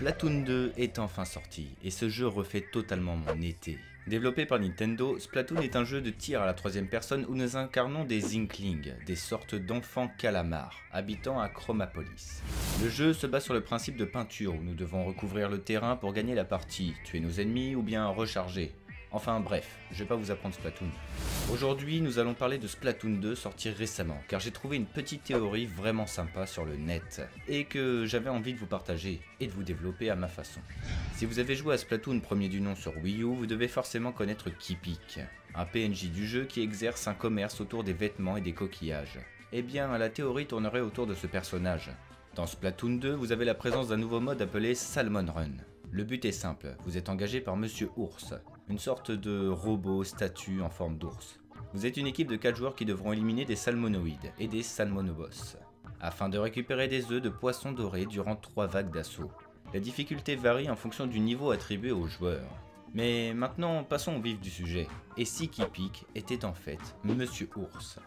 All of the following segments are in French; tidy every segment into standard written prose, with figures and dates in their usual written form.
Splatoon 2 est enfin sorti, et ce jeu refait totalement mon été. Développé par Nintendo, Splatoon est un jeu de tir à la troisième personne où nous incarnons des Inklings, des sortes d'enfants calamars, habitant à Chromapolis. Le jeu se base sur le principe de peinture où nous devons recouvrir le terrain pour gagner la partie, tuer nos ennemis ou bien recharger. Enfin bref, je vais pas vous apprendre Splatoon. Aujourd'hui, nous allons parler de Splatoon 2 sorti récemment, car j'ai trouvé une petite théorie vraiment sympa sur le net, et que j'avais envie de vous partager, et de vous développer à ma façon. Si vous avez joué à Splatoon premier du nom sur Wii U, vous devez forcément connaître Kipik, un PNJ du jeu qui exerce un commerce autour des vêtements et des coquillages. Eh bien, la théorie tournerait autour de ce personnage. Dans Splatoon 2, vous avez la présence d'un nouveau mode appelé Salmon Run. Le but est simple, vous êtes engagé par Monsieur Ours, une sorte de robot statue en forme d'ours. Vous êtes une équipe de 4 joueurs qui devront éliminer des salmonoïdes et des salmonobos, afin de récupérer des œufs de poissons dorés durant 3 vagues d'assaut. La difficulté varie en fonction du niveau attribué aux joueurs. Mais maintenant, passons au vif du sujet. Et si Kipik était en fait Monsieur Ours?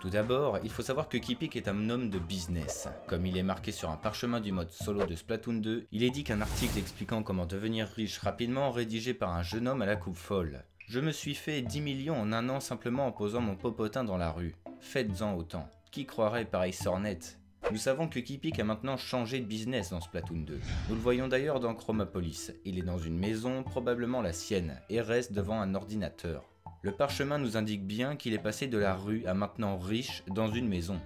Tout d'abord, il faut savoir que Kipik est un homme de business. Comme il est marqué sur un parchemin du mode solo de Splatoon 2, il est dit qu'un article expliquant comment devenir riche rapidement rédigé par un jeune homme à la coupe folle. Je me suis fait 10 millions en un an simplement en posant mon popotin dans la rue. Faites-en autant. Qui croirait pareil sornet? Nous savons que Kipik a maintenant changé de business dans Splatoon 2. Nous le voyons d'ailleurs dans Chromapolis. Il est dans une maison, probablement la sienne, et reste devant un ordinateur. Le parchemin nous indique bien qu'il est passé de la rue à maintenant riche dans une maison.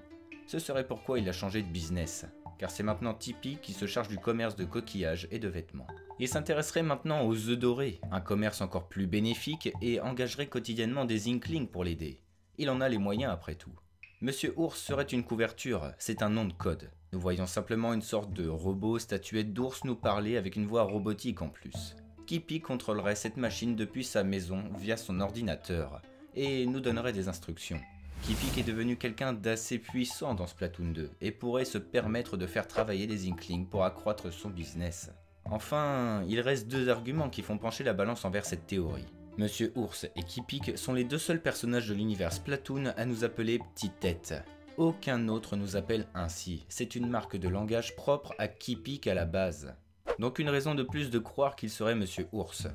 Ce serait pourquoi il a changé de business, car c'est maintenant Tipeee qui se charge du commerce de coquillages et de vêtements. Il s'intéresserait maintenant aux œufs dorés, un commerce encore plus bénéfique, et engagerait quotidiennement des Inklings pour l'aider. Il en a les moyens après tout. Monsieur Ours serait une couverture, c'est un nom de code. Nous voyons simplement une sorte de robot statuette d'ours nous parler avec une voix robotique en plus. Kipik contrôlerait cette machine depuis sa maison via son ordinateur et nous donnerait des instructions. Kipik est devenu quelqu'un d'assez puissant dans Splatoon 2 et pourrait se permettre de faire travailler des Inklings pour accroître son business. Enfin, il reste 2 arguments qui font pencher la balance envers cette théorie. Monsieur Ours et Kipik sont les 2 seuls personnages de l'univers Splatoon à nous appeler Petite Tête. Aucun autre nous appelle ainsi, c'est une marque de langage propre à Kipik à la base. Donc une raison de plus de croire qu'il serait Monsieur Ours.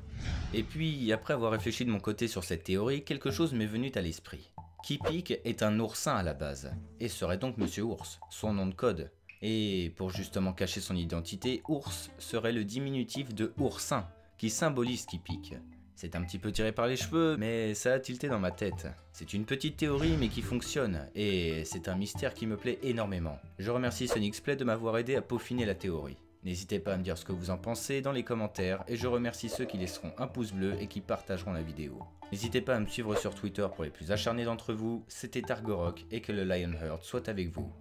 Et puis, après avoir réfléchi de mon côté sur cette théorie, quelque chose m'est venu à l'esprit. Kipik est un oursin à la base, et serait donc Monsieur Ours, son nom de code. Et pour justement cacher son identité, ours serait le diminutif de oursin, qui symbolise Kipik. C'est un petit peu tiré par les cheveux, mais ça a tilté dans ma tête. C'est une petite théorie mais qui fonctionne, et c'est un mystère qui me plaît énormément. Je remercie SonicSplay de m'avoir aidé à peaufiner la théorie. N'hésitez pas à me dire ce que vous en pensez dans les commentaires et je remercie ceux qui laisseront un pouce bleu et qui partageront la vidéo. N'hésitez pas à me suivre sur Twitter pour les plus acharnés d'entre vous, c'était Argorok et que le Lionheart soit avec vous.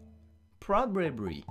Proud Bravery!